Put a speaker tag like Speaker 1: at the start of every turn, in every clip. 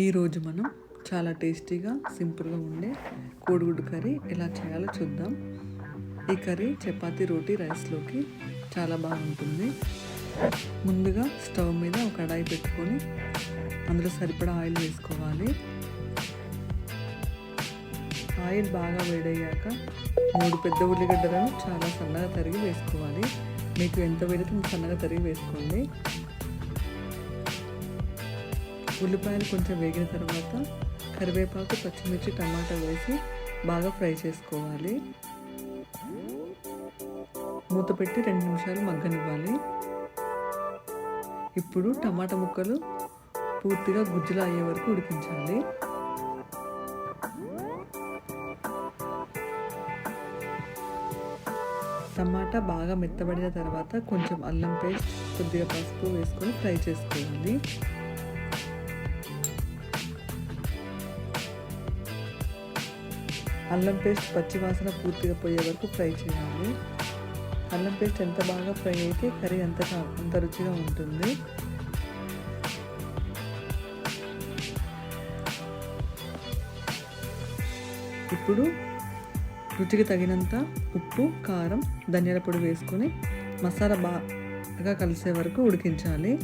Speaker 1: ఈరోజు మనం చాలా టేస్టీగా సింపుల్గా ఉండే కోడిగుడ్డు కర్రీ ఎలా చేయాలో చూద్దాం. ఈ కర్రీ చపాతీ, రోటీ, రైస్లోకి చాలా బాగుంటుంది. ముందుగా స్టవ్ మీద ఒక కడాయి పెట్టుకొని అందులో సరిపడా ఆయిల్ వేసుకోవాలి. ఆయిల్ బాగా వేడయ్యాక 3 పెద్ద ఉల్లిగడ్డలను చాలా సన్నగా తరిగి వేసుకోవాలి. మీకు ఎంత వేడితే సన్నగా తరిగి వేసుకోండి. ఉల్లిపాయలు కొంచెం వేగిన తర్వాత కరివేపాకు, పచ్చిమిర్చి, టమాటా వేసి బాగా ఫ్రై చేసుకోవాలి. మూత పెట్టి 2 నిమిషాలు మగ్గనివ్వాలి. ఇప్పుడు టమాటా ముక్కలు పూర్తిగా గుజ్జులా అయ్యే వరకు ఉడికించాలి. టమాటా బాగా మెత్తబడిన తర్వాత కొంచెం అల్లం పేస్ట్, కొద్దిగా పసుపు వేసుకొని ఫ్రై చేసుకోవాలి. అల్లం పేస్ట్ పచ్చి వాసన పూర్తిగా పోయే వరకు ఫ్రై చేయాలి. అల్లం పేస్ట్ ఎంత బాగా ఫ్రై అయితే కర్రీ అంత రుచిగా ఉంటుంది. ఇప్పుడు రుచికి తగినంత ఉప్పు, కారం, ధనియాల పొడి వేసుకొని మసాలా బాగా కలిసే వరకు ఉడికించాలి.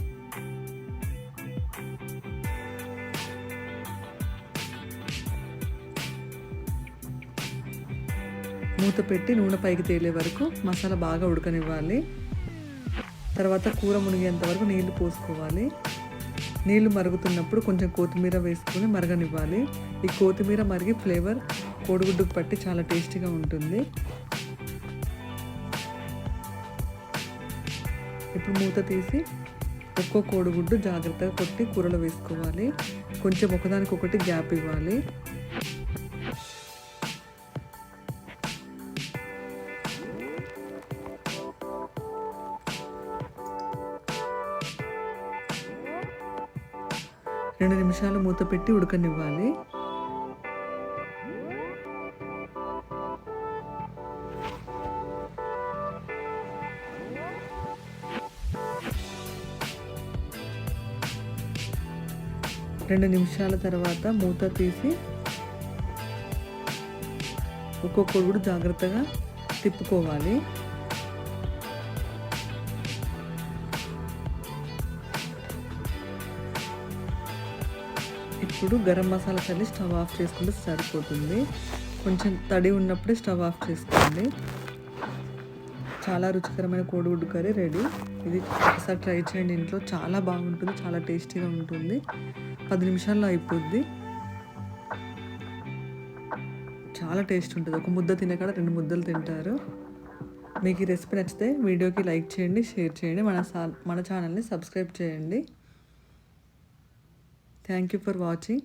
Speaker 1: మూత పెట్టి నూనె పైకి తేలే వరకు మసాలా బాగా ఉడకనివ్వాలి. తర్వాత కూర మునిగేంత వరకు నీళ్లు పోసుకోవాలి. నీళ్లు మరుగుతున్నప్పుడు కొంచెం కొత్తిమీర వేసుకొని మరగనివ్వాలి. ఈ కొత్తిమీర మరిగి ఫ్లేవర్ కోడిగుడ్డుకు పట్టి చాలా టేస్టీగా ఉంటుంది. ఇప్పుడు మూత తీసి ఒక్కో కోడిగుడ్డు జాగ్రత్తగా కొట్టి కూరలో వేసుకోవాలి. కొంచెం ఒకదానికొకటి గ్యాప్ ఇవ్వాలి. రెండు నిమిషాలు మూత పెట్టి ఉడకనివ్వాలి. రెండు నిమిషాల తర్వాత మూత తీసి ఒక్కొక్కటి కూడా జాగ్రత్తగా తిప్పుకోవాలి. ఇప్పుడు గరం మసాలా చల్లి స్టవ్ ఆఫ్ చేసుకుంటే సరిపోతుంది. కొంచెం తడి ఉన్నప్పుడే స్టవ్ ఆఫ్ చేసుకోండి. చాలా రుచికరమైన కోడిగుడ్డు కర్రీ రెడీ. ఇది ఒకసారి ట్రై చేయండి ఇంట్లో. చాలా బాగుంటుంది, చాలా టేస్టీగా ఉంటుంది. 10 నిమిషాల్లో అయిపోద్ది. చాలా టేస్ట్ ఉంటుంది. ఒక ముద్ద తినకాడ 2 ముద్దలు తింటారు. మీకు ఈ రెసిపీ నచ్చితే వీడియోకి లైక్ చేయండి, షేర్ చేయండి, మన ఛానల్ని సబ్స్క్రైబ్ చేయండి. Thank you for watching.